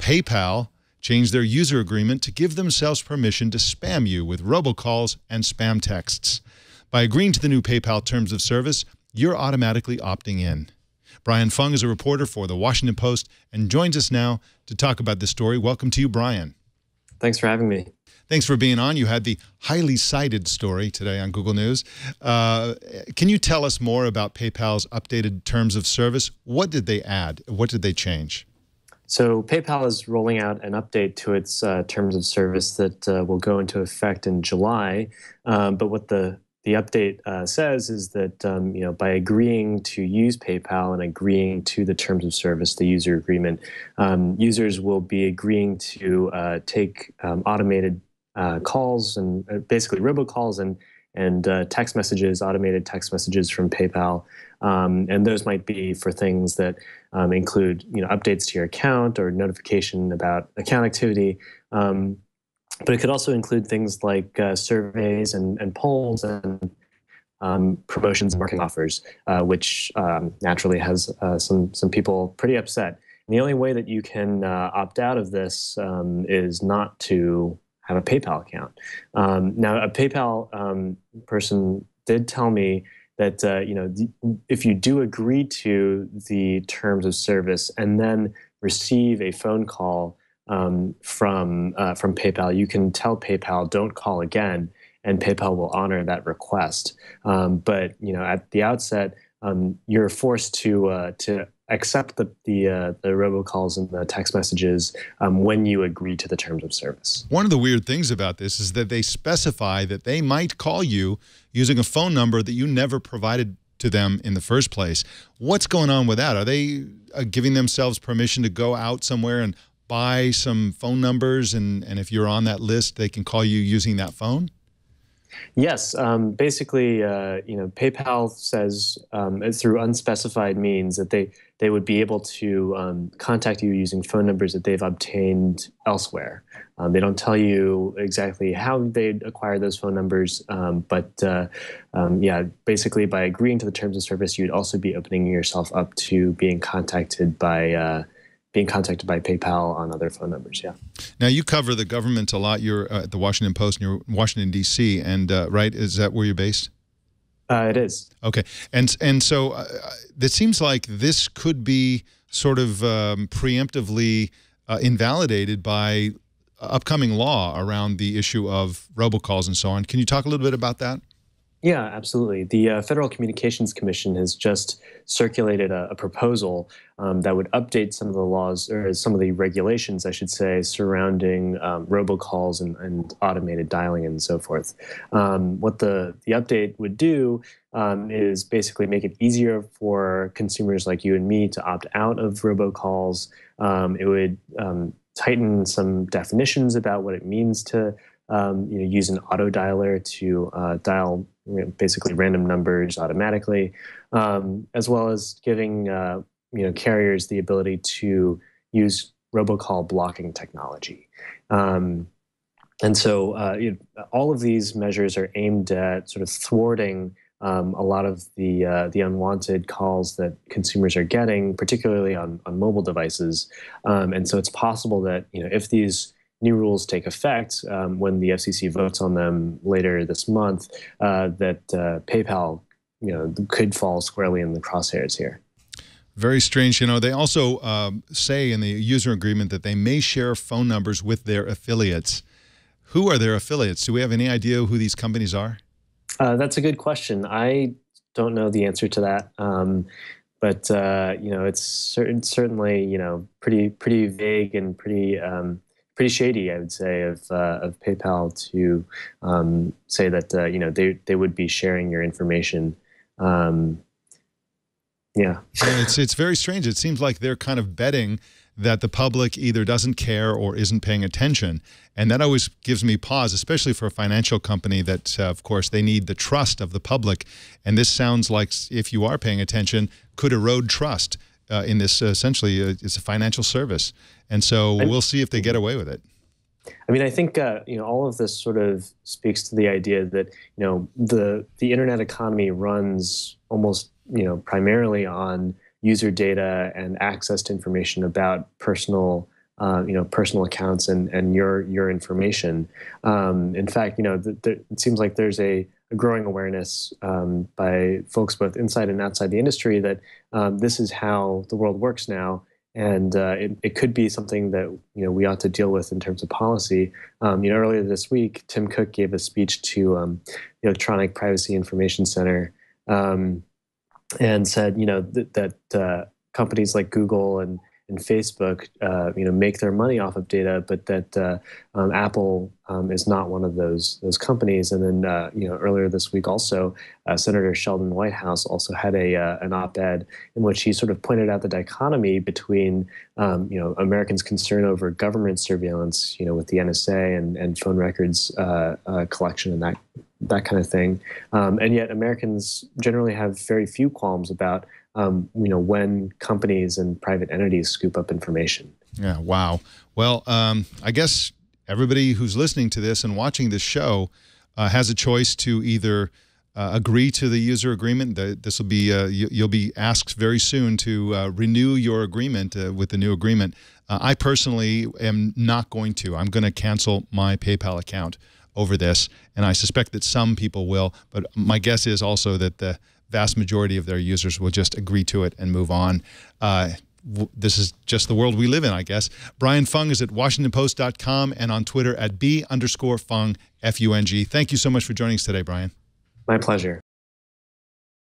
PayPal changed their user agreement to give themselves permission to spam you with robocalls and spam texts. By agreeing to the new PayPal terms of service, you're automatically opting in. Brian Fung is a reporter for The Washington Post and joins us now to talk about this story. Welcome to you, Brian. Thanks for having me. Thanks for being on. You had the highly cited story today on Google News. Can you tell us more about PayPal's updated terms of service? What did they add? What did they change? So PayPal is rolling out an update to its terms of service that will go into effect in July. But what the update says is that by agreeing to use PayPal and agreeing to the terms of service, the user agreement, users will be agreeing to take automated calls and basically robocalls and text messages, automated text messages from PayPal. And those might be for things that include updates to your account or notification about account activity. But it could also include things like surveys and polls and promotions and marketing offers, which naturally has some people pretty upset. And the only way that you can opt out of this is not to have a PayPal account. Now, a PayPal person did tell me that if you do agree to the terms of service and then receive a phone call from PayPal, you can tell PayPal don't call again, and PayPal will honor that request. But at the outset, you're forced to accept the robocalls and the text messages when you agree to the terms of service. One of the weird things about this is that they specify that they might call you using a phone number that you never provided to them in the first place. What's going on with that? Are they giving themselves permission to go out somewhere and buy some phone numbers, and if you're on that list, they can call you using that phone? Yes, basically, PayPal says through unspecified means that they would be able to contact you using phone numbers that they've obtained elsewhere. They don't tell you exactly how they'd acquire those phone numbers, but yeah, basically by agreeing to the terms of service, you'd also be opening yourself up to being contacted by PayPal on other phone numbers, yeah. Now, you cover the government a lot. You're at the Washington Post, and you're in Washington, D.C., and right? Is that where you're based? It is. Okay. And so it seems like this could be sort of preemptively invalidated by upcoming law around the issue of robocalls and so on. Can you talk a little bit about that? Yeah, absolutely. The Federal Communications Commission has just circulated a proposal that would update some of the laws, or some of the regulations, I should say, surrounding robocalls and automated dialing and so forth. What the update would do is basically make it easier for consumers like you and me to opt out of robocalls. It would tighten some definitions about what it means to use an auto dialer to dial basically random numbers automatically, as well as giving carriers the ability to use robocall blocking technology. And so all of these measures are aimed at sort of thwarting a lot of the unwanted calls that consumers are getting, particularly on mobile devices. And so it's possible that if these new rules take effect when the FCC votes on them later this month, that PayPal, could fall squarely in the crosshairs here. Very strange. They also say in the user agreement that they may share phone numbers with their affiliates. Who are their affiliates? Do we have any idea who these companies are? That's a good question. I don't know the answer to that. But it's certainly pretty vague and pretty shady, I would say, of PayPal to say that they would be sharing your information. Yeah, it's very strange. It seems like they're kind of betting that the public either doesn't care or isn't paying attention, and that always gives me pause, especially for a financial company that, of course, they need the trust of the public. And this sounds like, if you are paying attention, could erode trust in this. Essentially, it's a financial service. And so we'll see if they get away with it. I mean, I think all of this sort of speaks to the idea that the internet economy runs almost primarily on user data and access to information about personal personal accounts and your information. In fact, it seems like there's a growing awareness by folks both inside and outside the industry that this is how the world works now, and it could be something that we ought to deal with in terms of policy. Earlier this week, Tim Cook gave a speech to the Electronic Privacy Information Center and said that companies like Google and Facebook, make their money off of data, but that Apple is not one of those companies. And then, earlier this week, also, Senator Sheldon Whitehouse also had an op-ed in which he sort of pointed out the dichotomy between, Americans' concern over government surveillance, with the NSA and phone records collection and that kind of thing, and yet Americans generally have very few qualms about when companies and private entities scoop up information. Yeah, wow. Well, I guess everybody who's listening to this and watching this show has a choice to either agree to the user agreement. This will be you'll be asked very soon to renew your agreement with the new agreement. I personally am not going to. I'm going to cancel my PayPal account over this, and I suspect that some people will. But my guess is also that the vast majority of their users will just agree to it and move on. This is just the world we live in, I guess. Brian Fung is at WashingtonPost.com and on Twitter at @B_Fung, F-U-N-G. Thank you so much for joining us today, Brian. My pleasure.